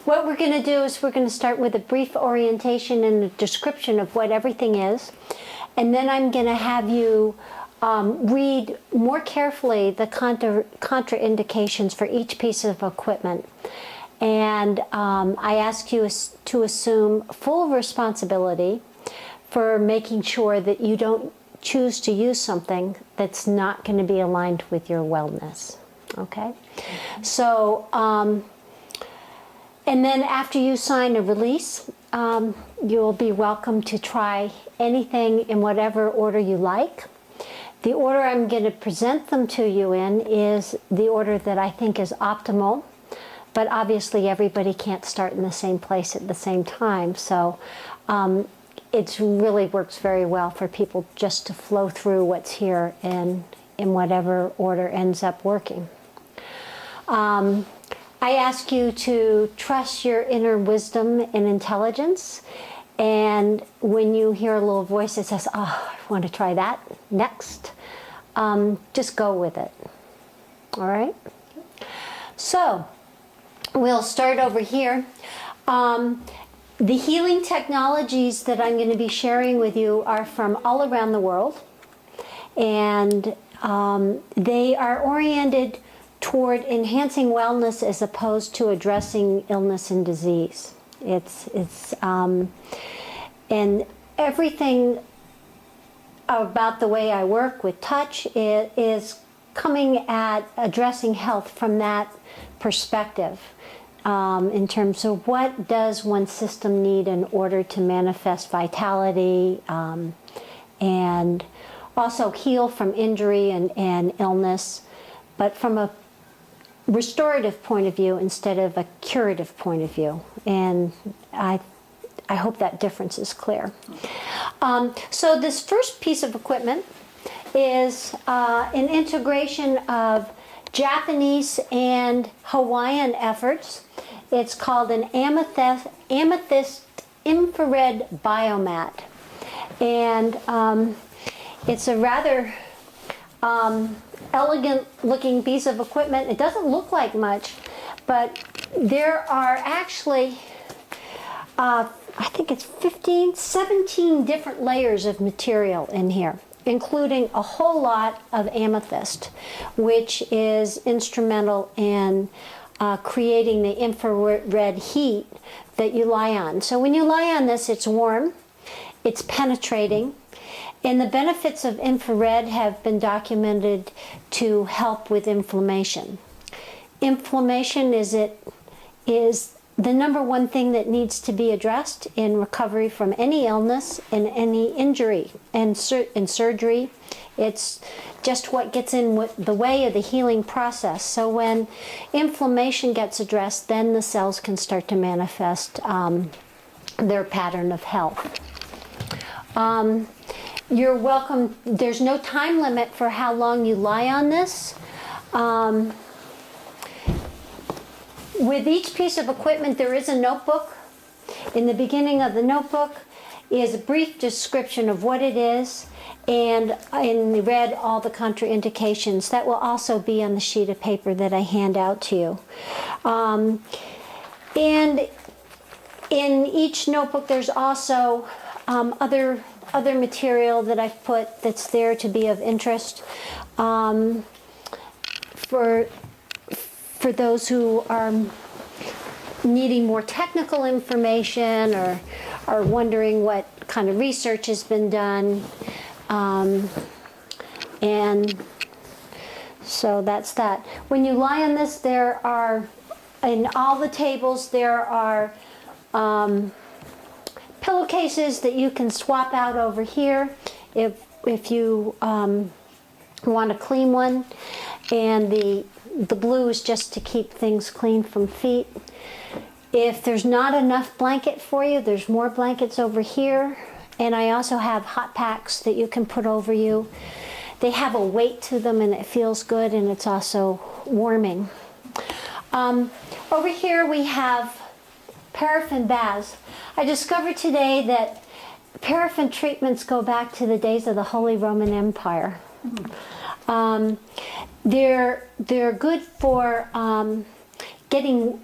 What we're going to do is we're going to start with a brief orientation and a description of what everything is. And then I'm going to have you read more carefully the contraindications for each piece of equipment. And I ask you to assume full responsibility for making sure that you don't choose to use something that's not going to be aligned with your wellness. Okay? So, and then after you sign a release, you'll be welcome to try anything in whatever order you like. The order I'm going to present them to you in is the order that I think is optimal, but obviously everybody can't start in the same place at the same time, so it really works very well for people just to flow through what's here in whatever order ends up working. I ask you to trust your inner wisdom and intelligence, and when you hear a little voice that says, oh, I want to try that next, just go with it. All right? So, we'll start over here. The healing technologies that I'm going to be sharing with you are from all around the world, and they are oriented toward enhancing wellness as opposed to addressing illness and disease. And everything about the way I work with touch is coming at addressing health from that perspective, in terms of what does one system need in order to manifest vitality, and also heal from injury and illness, but from a restorative point of view instead of a curative point of view. And I hope that difference is clear. So this first piece of equipment is an integration of Japanese and Hawaiian efforts. It's called an amethyst infrared biomat. And it's a rather elegant looking piece of equipment. It doesn't look like much, but there are actually I think it's 17 different layers of material in here, including a whole lot of amethyst, which is instrumental in creating the infrared heat that you lie on. So when you lie on this, it's warm, it's penetrating, and the benefits of infrared have been documented to help with inflammation. Inflammation is the number one thing that needs to be addressed in recovery from any illness and any injury and in surgery. It's just what gets in the way of the healing process. So when inflammation gets addressed, then the cells can start to manifest their pattern of health. You're welcome. There's no time limit for how long you lie on this. With each piece of equipment, there is a notebook. In the beginning of the notebook is a brief description of what it is, and in red, all the contraindications. That will also be on the sheet of paper that I hand out to you. And in each notebook, there's also other material that I've put that's there to be of interest for those who are needing more technical information or are wondering what kind of research has been done. And so that's that. When you lie on this, there are, in all the tables, there are pillowcases that you can swap out over here if you want a clean one. And the blue is just to keep things clean from feet. If there's not enough blanket for you, there's more blankets over here. And I also have hot packs that you can put over you. They have a weight to them and it feels good, and it's also warming. Over here we have paraffin baths. I discovered today that paraffin treatments go back to the days of the Holy Roman Empire. They're good for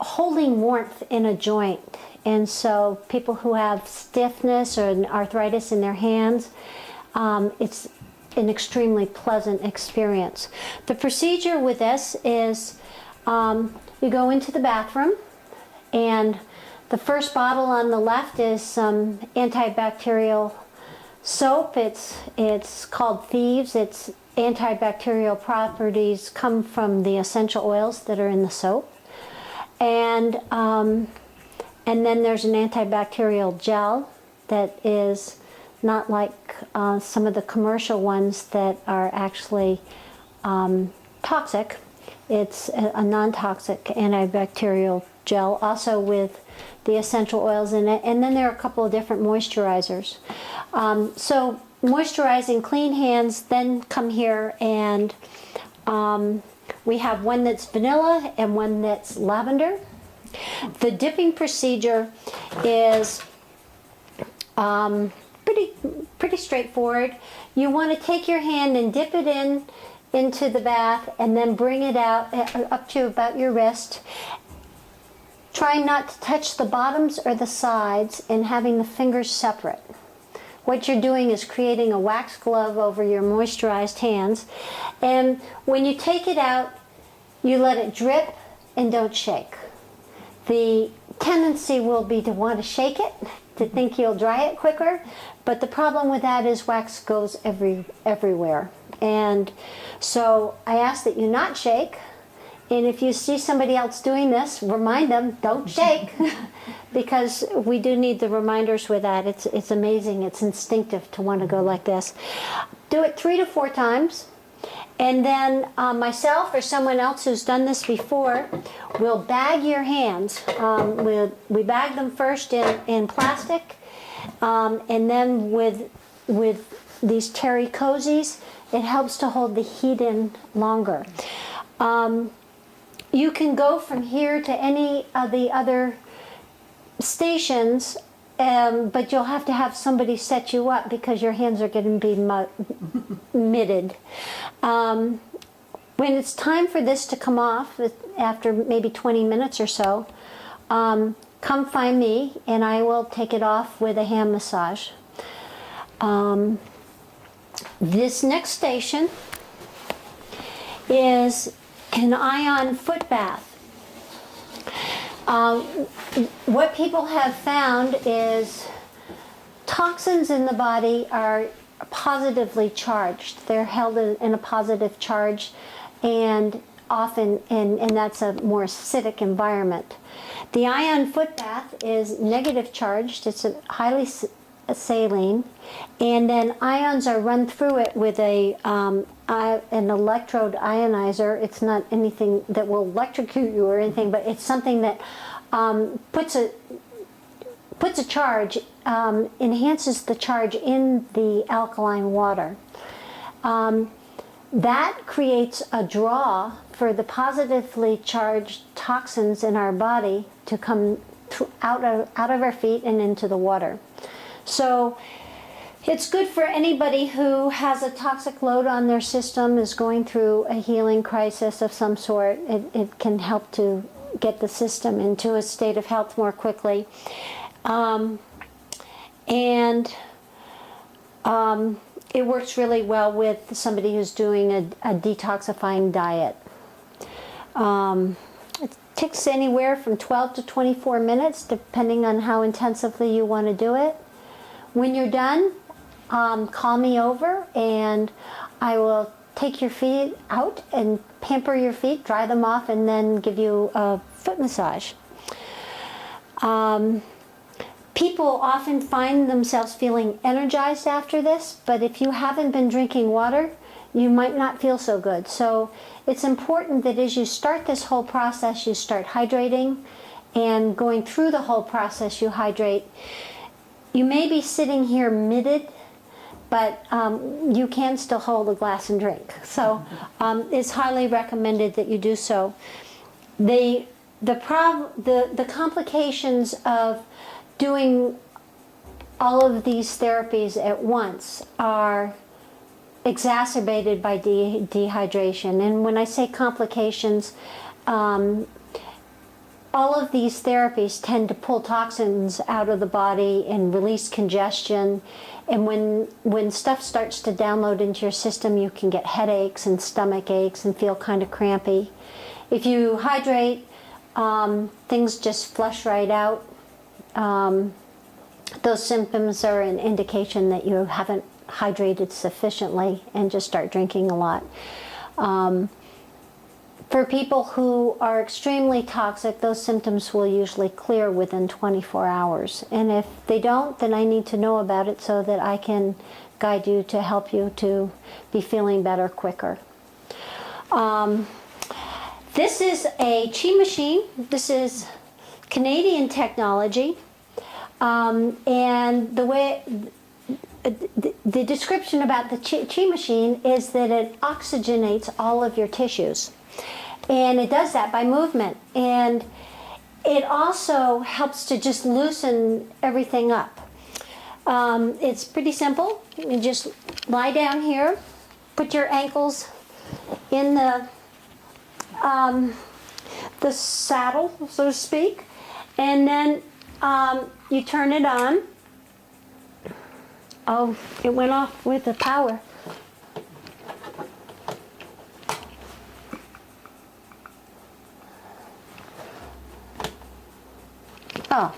holding warmth in a joint. And so people who have stiffness or arthritis in their hands, it's an extremely pleasant experience. The procedure with this is you go into the bathroom, and the first bottle on the left is some antibacterial soap. It's called Thieves. Its antibacterial properties come from the essential oils that are in the soap. And then there's an antibacterial gel that is not like some of the commercial ones that are actually toxic. It's a non-toxic antibacterial gel, also with the essential oils in it. And then there are a couple of different moisturizers. So moisturizing clean hands, then come here, and we have one that's vanilla and one that's lavender. The dipping procedure is pretty straightforward. You want to take your hand and dip it into the bath, and then bring it out up to about your wrist. Trying not to touch the bottoms or the sides, and having the fingers separate. What you're doing is creating a wax glove over your moisturized hands. And when you take it out, you let it drip and don't shake. The tendency will be to want to shake it, to think you'll dry it quicker, but the problem with that is wax goes everywhere. And so I ask that you not shake, and if you see somebody else doing this, remind them, don't shake, because we do need the reminders with that. It's amazing, it's instinctive to want to go like this. Do it 3 to 4 times. And then myself or someone else who's done this before will bag your hands. We bag them first in plastic, and then with these terry cozies, it helps to hold the heat in longer. You can go from here to any of the other stations, but you'll have to have somebody set you up because your hands are going to be mitted. When it's time for this to come off, after maybe 20 minutes or so, come find me and I will take it off with a hand massage. This next station is an ion foot bath. What people have found is toxins in the body are positively charged. They're held in a positive charge, and often, and that's a more acidic environment. The ion foot bath is negative charged. It's a highly saline, and then ions are run through it with an electrode ionizer. It's not anything that will electrocute you or anything, but it's something that puts a charge, enhances the charge in the alkaline water. That creates a draw for the positively charged toxins in our body to come out of our feet and into the water. So it's good for anybody who has a toxic load on their system, is going through a healing crisis of some sort. It can help to get the system into a state of health more quickly. It works really well with somebody who's doing a detoxifying diet. It takes anywhere from 12 to 24 minutes, depending on how intensively you want to do it. When you're done, call me over and I will take your feet out and pamper your feet, dry them off, and then give you a foot massage. People often find themselves feeling energized after this, but if you haven't been drinking water, you might not feel so good. So it's important that as you start this whole process, you start hydrating, and going through the whole process, you hydrate. You may be sitting here mitted, but you can still hold a glass and drink. So it's highly recommended that you do so. The complications of doing all of these therapies at once are exacerbated by dehydration. And when I say complications, all of these therapies tend to pull toxins out of the body and release congestion. And when stuff starts to download into your system, you can get headaches and stomach aches and feel kind of crampy. If you hydrate, things just flush right out. Those symptoms are an indication that you haven't hydrated sufficiently, and just start drinking a lot. For people who are extremely toxic, those symptoms will usually clear within 24 hours. And if they don't, then I need to know about it so that I can guide you to help you to be feeling better quicker. This is a chi machine. This is Canadian technology. And the description about the chi machine is that it oxygenates all of your tissues. And it does that by movement. And it also helps to just loosen everything up. It's pretty simple. You just lie down here, put your ankles in the saddle, so to speak, and then you turn it on. Oh, it went off with the power. Oh.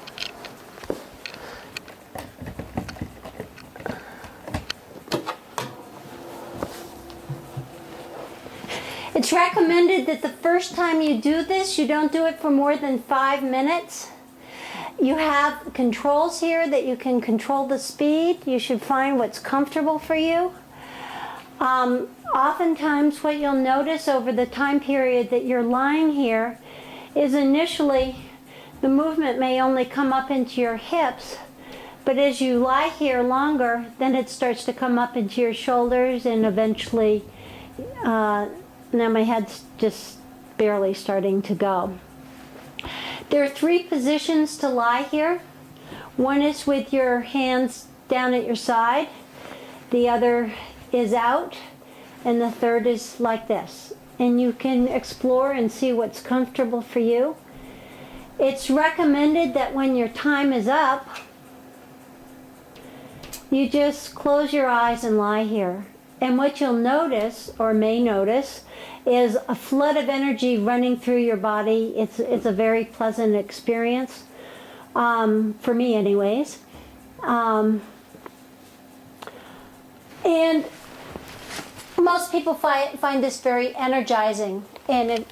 It's recommended that the first time you do this, you don't do it for more than 5 minutes. You have controls here that you can control the speed. You should find what's comfortable for you. Oftentimes what you'll notice over the time period that you're lying here is initially the movement may only come up into your hips, but as you lie here longer, then it starts to come up into your shoulders, and eventually, now my head's just barely starting to go. There are 3 positions to lie here. One is with your hands down at your side, the other is out, and the third is like this. And you can explore and see what's comfortable for you. It's recommended that when your time is up, you just close your eyes and lie here. And what you'll notice, or may notice, is a flood of energy running through your body. It's a very pleasant experience, for me anyways. And most people find this very energizing. And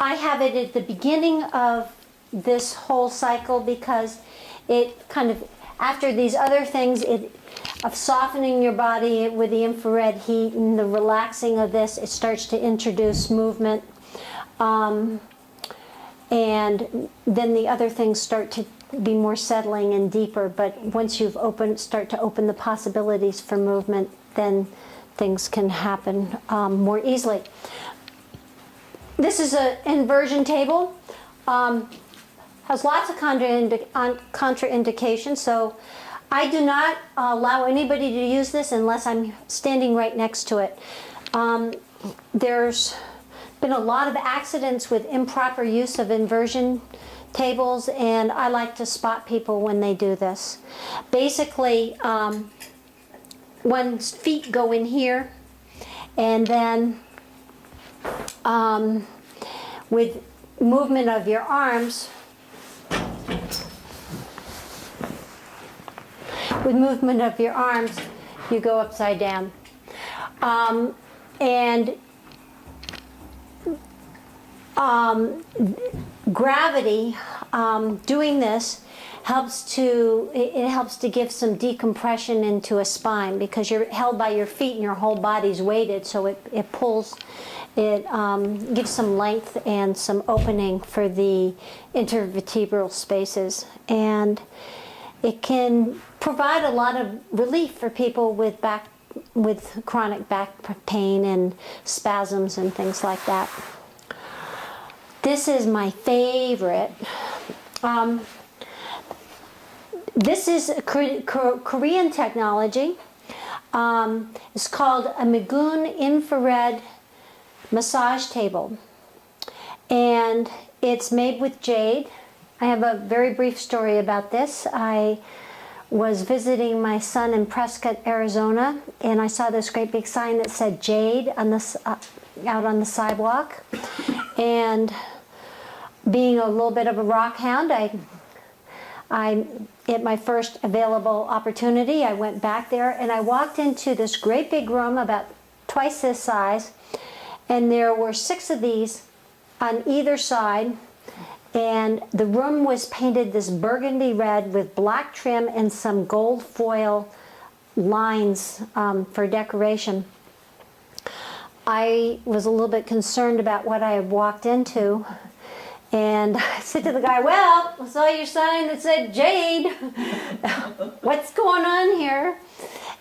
I have it at the beginning of this whole cycle because it kind of, after these other things, of softening your body with the infrared heat and the relaxing of this, it starts to introduce movement. And then the other things start to be more settling and deeper. But once you've start to open the possibilities for movement, then things can happen more easily. This is an inversion table. Has lots of contraindications, so I do not allow anybody to use this unless I'm standing right next to it. There's been a lot of accidents with improper use of inversion tables, and I like to spot people when they do this. Basically, one's feet go in here, and then with movement of your arms, you go upside down. Gravity, doing this, helps to give some decompression into a spine, because you're held by your feet and your whole body's weighted, so it pulls. It gives some length and some opening for the intervertebral spaces, and it can provide a lot of relief for people with chronic back pain and spasms and things like that. This is my favorite. This is a Korean technology. It's called a Magoon infrared massage table. And and it's made with jade. I have a very brief story about this. I was visiting my son in Prescott, Arizona, and I saw this great big sign that said jade on the, out on the sidewalk. And being a little bit of a rock hound, I at my first available opportunity, I went back there and I walked into this great big room about twice this size, and there were 6 of these on either side. And the room was painted this burgundy red with black trim and some gold foil lines for decoration. I was a little bit concerned about what I had walked into, and I said to the guy, well, I saw your sign that said jade. What's going on here?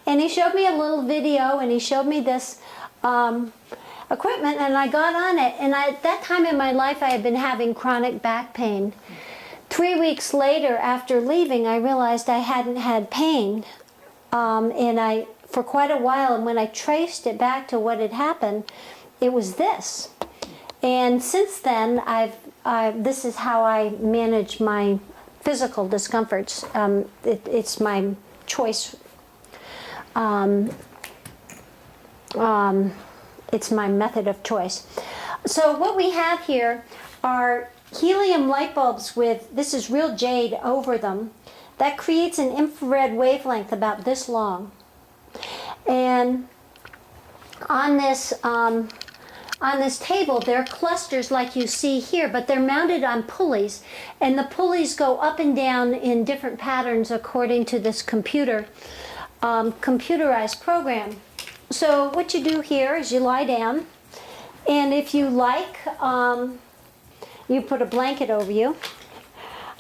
And he showed me a little video, and he showed me this equipment, and I got on it, and at that time in my life I had been having chronic back pain. 3 weeks later, after leaving, I realized I hadn't had pain for quite a while, and when I traced it back to what had happened, it was this. And since then, this is how I manage my physical discomforts. It's my choice. It's my method of choice. So what we have here are helium light bulbs with, this is real jade over them, that creates an infrared wavelength about this long. And on this table, there are clusters like you see here, but they're mounted on pulleys, and the pulleys go up and down in different patterns according to this computerized program. So what you do here is you lie down, and if you like, you put a blanket over you.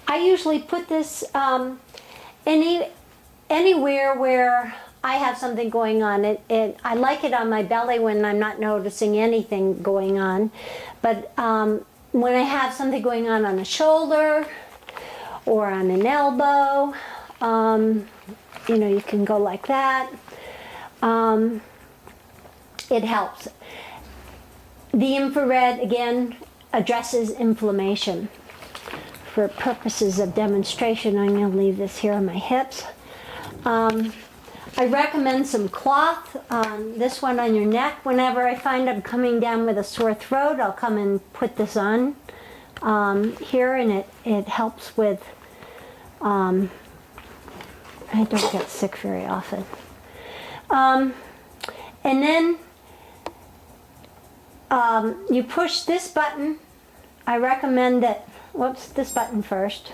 I usually put this anywhere where I have something going on. I like it on my belly when I'm not noticing anything going on, but when I have something going on a shoulder or on an elbow, you can go like that. It helps. The infrared, again, addresses inflammation. For purposes of demonstration, I'm going to leave this here on my hips. I recommend some cloth, this one on your neck. Whenever I find I'm coming down with a sore throat, I'll come and put this on here, and it helps with, I don't get sick very often. And then you push this button. I recommend that, this button first,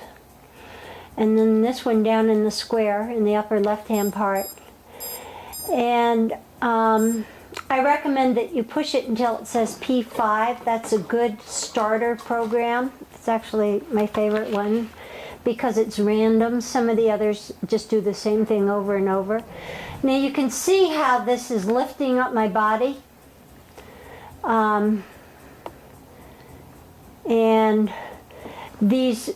and then this one down in the square in the upper left-hand part. And I recommend that you push it until it says P5. That's a good starter program. It's actually my favorite one because it's random. Some of the others just do the same thing over and over. Now you can see how this is lifting up my body. And these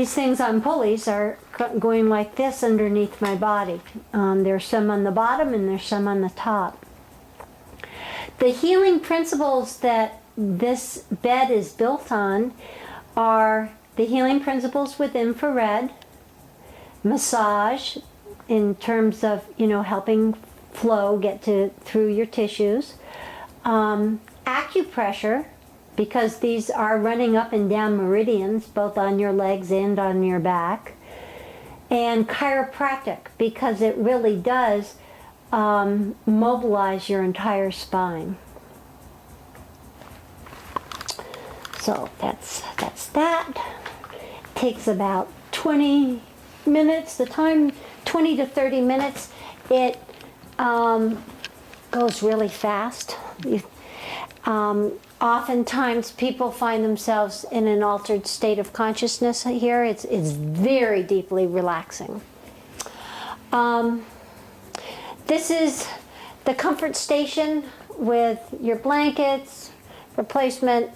things on pulleys are going like this underneath my body. There's some on the bottom and there's some on the top. The healing principles that this bed is built on are the healing principles with infrared, massage in terms of, helping flow get through your tissues, acupressure, because these are running up and down meridians, both on your legs and on your back, and chiropractic, because it really does mobilize your entire spine. So that's that. It takes about 20 minutes, 20 to 30 minutes. It goes really fast. Oftentimes people find themselves in an altered state of consciousness here. It's very deeply relaxing. This is the comfort station with your blankets, replacement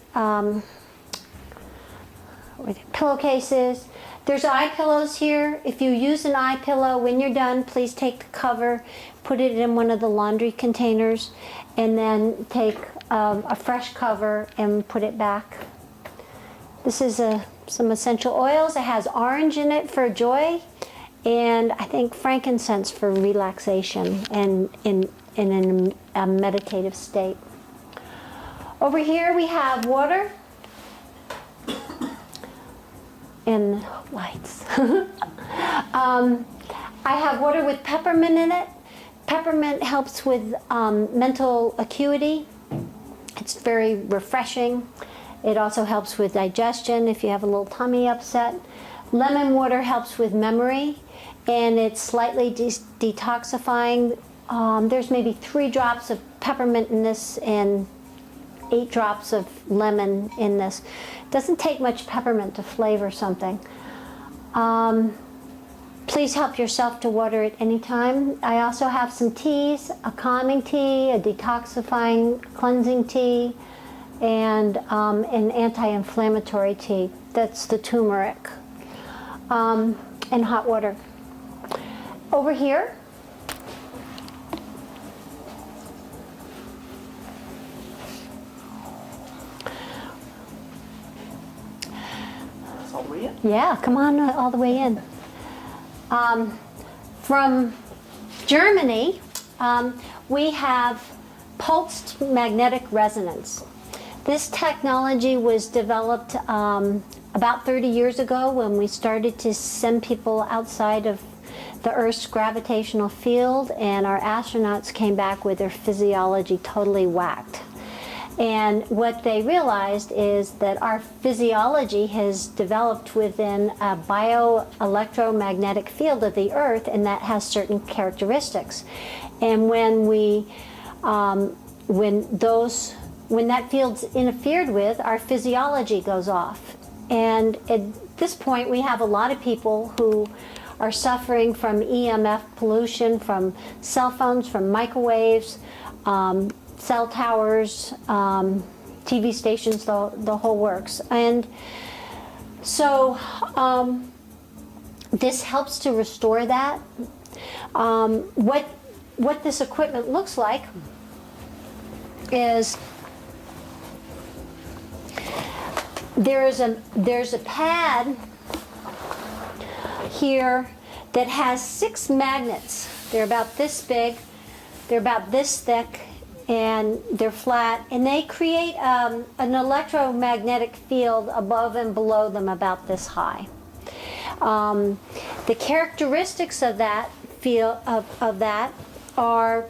pillowcases. There's eye pillows here. If you use an eye pillow, when you're done, please take the cover, put it in one of the laundry containers, and then take a fresh cover and put it back. This is some essential oils. It has orange in it for joy, and I think frankincense for relaxation and in a meditative state. Over here we have water and lights. I have water with peppermint in it. Peppermint helps with mental acuity. It's very refreshing. It also helps with digestion if you have a little tummy upset. Lemon water helps with memory, and it's slightly detoxifying. There's maybe 3 drops of peppermint in this and 8 drops of lemon in this. It doesn't take much peppermint to flavor something. Please help yourself to water at any time. I also have some teas, a calming tea, a detoxifying cleansing tea, and an anti-inflammatory tea. That's the turmeric, and hot water. Over here, all the way in? yeah, come on all the way in. From Germany, we have pulsed magnetic resonance. This technology was developed about 30 years ago when we started to send people outside of the Earth's gravitational field, and our astronauts came back with their physiology totally whacked. And what they realized is that our physiology has developed within a bioelectromagnetic field of the Earth, and that has certain characteristics. And when that field's interfered with, our physiology goes off. And at this point, we have a lot of people who are suffering from EMF pollution, from cell phones, from microwaves, cell towers, TV stations, the whole works. And so this helps to restore that. What this equipment looks like is there's a pad here that has 6 magnets. They're about this big, they're about this thick, and they're flat, and they create an electromagnetic field above and below them about this high. The characteristics of that field of that are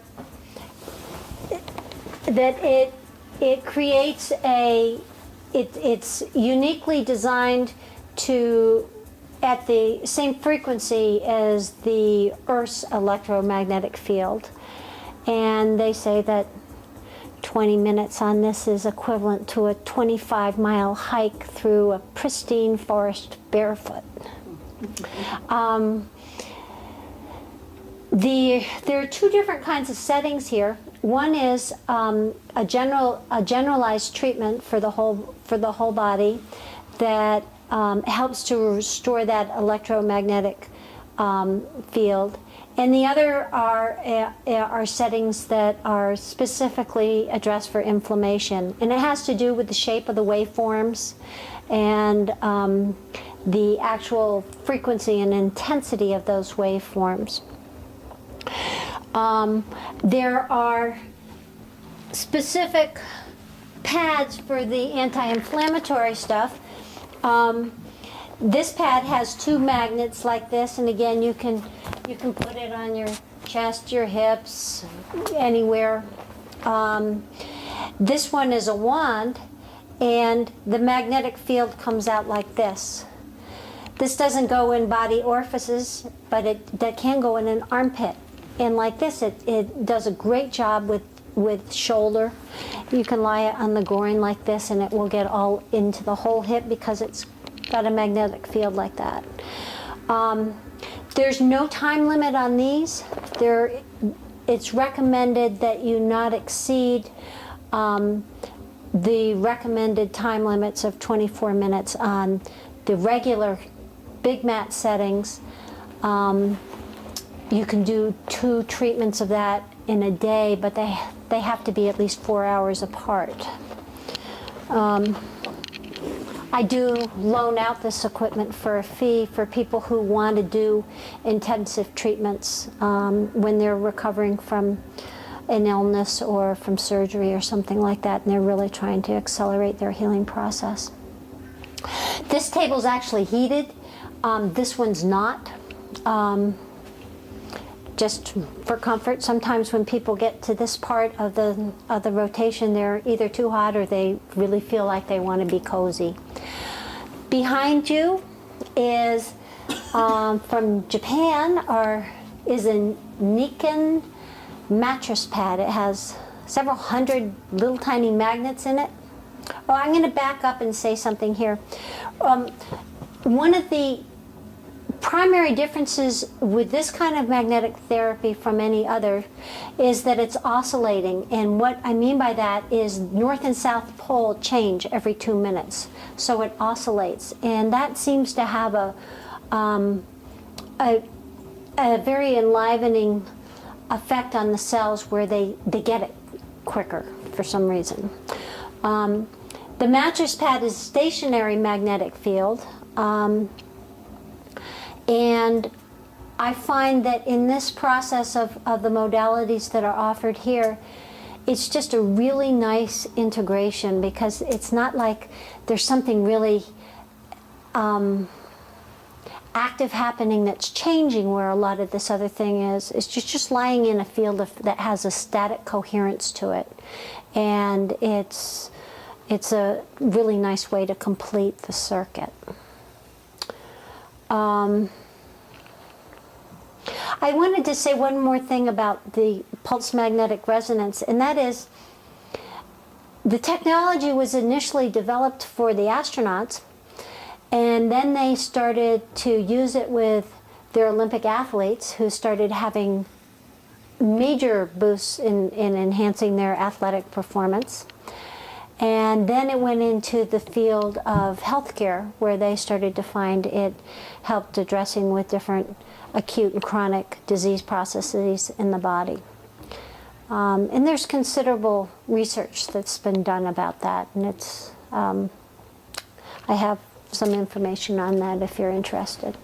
that it creates it's uniquely designed to at the same frequency as the Earth's electromagnetic field, and they say that 20 minutes on this is equivalent to a 25-mile hike through a pristine forest barefoot. There are 2 different kinds of settings here. One is a generalized treatment for the whole body that helps to restore that electromagnetic field. And the other are settings that are specifically addressed for inflammation. And it has to do with the shape of the waveforms and the actual frequency and intensity of those waveforms. There are specific pads for the anti-inflammatory stuff. This pad has 2 magnets like this, and again, you can put it on your chest, your hips, anywhere. This one is a wand, and the magnetic field comes out like this. This doesn't go in body orifices, but that can go in an armpit. And like this, it does a great job with shoulder. You can lie it on the groin like this, and it will get all into the whole hip because it's got a magnetic field like that. There's no time limit on these. It's recommended that you not exceed the recommended time limits of 24 minutes on the regular big mat settings. You can do 2 treatments of that in a day, but they have to be at least 4 hours apart. I do loan out this equipment for a fee for people who want to do intensive treatments when they're recovering from an illness or from surgery or something like that, and they're really trying to accelerate their healing process. This table's actually heated. This one's not. Just for comfort. Sometimes when people get to this part of the rotation, they're either too hot or they really feel like they want to be cozy. Behind you is from Japan, is a Nikken mattress pad. It has several hundred little tiny magnets in it. Oh, I'm going to back up and say something here. One of the primary differences with this kind of magnetic therapy from any other is that it's oscillating, and what I mean by that is north and south pole change every 2 minutes, so it oscillates, and that seems to have a very enlivening effect on the cells where they get it quicker for some reason. The mattress pad is a stationary magnetic field. And I find that in this process of the modalities that are offered here, it's just a really nice integration, because it's not like there's something really active happening that's changing where a lot of this other thing is. It's just lying in a field that has a static coherence to it. And it's a really nice way to complete the circuit. I wanted to say one more thing about the pulse magnetic resonance, and that is the technology was initially developed for the astronauts, and then they started to use it with their Olympic athletes, who started having major boosts in enhancing their athletic performance. And then it went into the field of healthcare, where they started to find it helped addressing with different acute and chronic disease processes in the body. And there's considerable research that's been done about that, and it's I have some information on that if you're interested.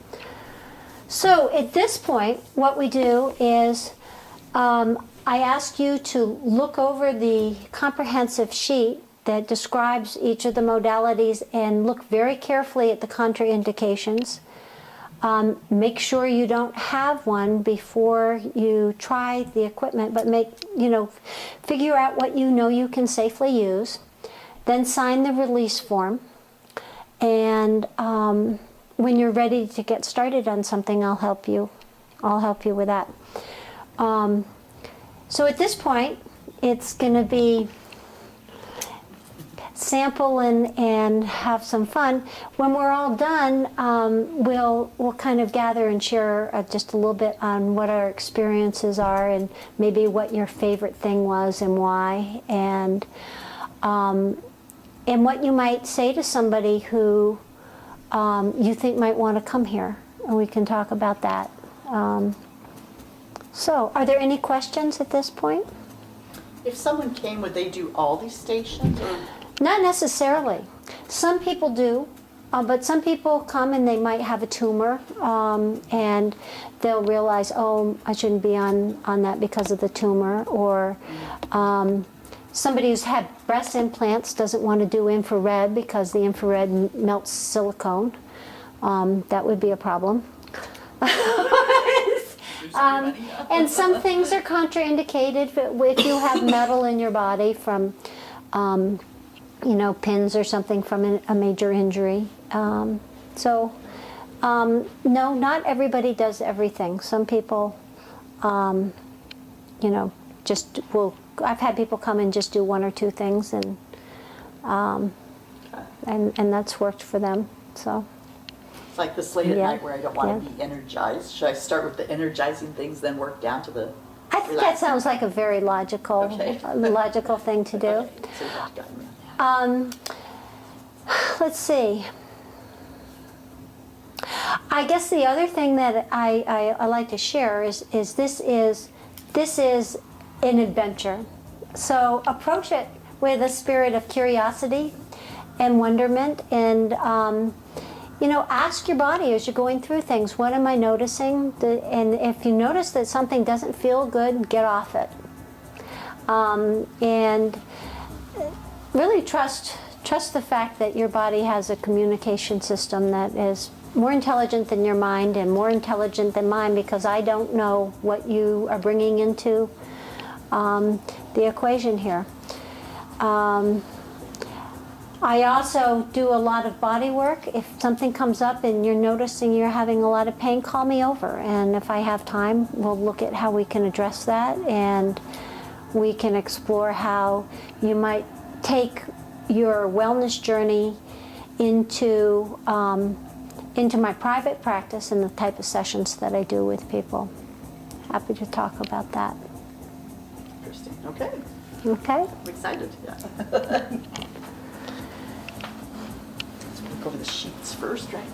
So at this point, what we do is I ask you to look over the comprehensive sheet that describes each of the modalities and look very carefully at the contraindications. Make sure you don't have one before you try the equipment, but figure out what you know you can safely use. Then sign the release form, and when you're ready to get started on something, I'll help you with that. So at this point, it's going to be sample and have some fun. When we're all done, we'll kind of gather and share just a little bit on what our experiences are, and maybe what your favorite thing was and why, and what you might say to somebody who you think might want to come here, and we can talk about that. So, are there any questions at this point? If someone came, would they do all these stations, or? Not necessarily. Some people do, but some people come and they might have a tumor, and they'll realize, oh, I shouldn't be on that because of the tumor, or somebody who's had breast implants doesn't want to do infrared because the infrared melts silicone. That would be a problem. And some things are contraindicated if you have metal in your body from pins or something from a major injury. No, not everybody does everything. Some people, just will. I've had people come and just do one or two things, and that's worked for them. So. It's like this late at night where I don't want to be energized. Should I start with the energizing things, then work down to the? I think that sounds like a very logical thing to do. Okay. So you got me on that. Let's see. I guess the other thing that I like to share is this is an adventure. So approach it with a spirit of curiosity and wonderment, and you know, ask your body as you're going through things, what am I noticing? And if you notice that something doesn't feel good, get off it. And really trust the fact that your body has a communication system that is more intelligent than your mind and more intelligent than mine, because I don't know what you are bringing into the equation here. I also do a lot of body work. If something comes up and you're noticing you're having a lot of pain, call me over. And if I have time, we'll look at how we can address that, and we can explore how you might take your wellness journey into my private practice and the type of sessions that I do with people. Happy to talk about that. Interesting. Okay. Okay? I'm excited. Yeah. So we'll go over the sheets first, right?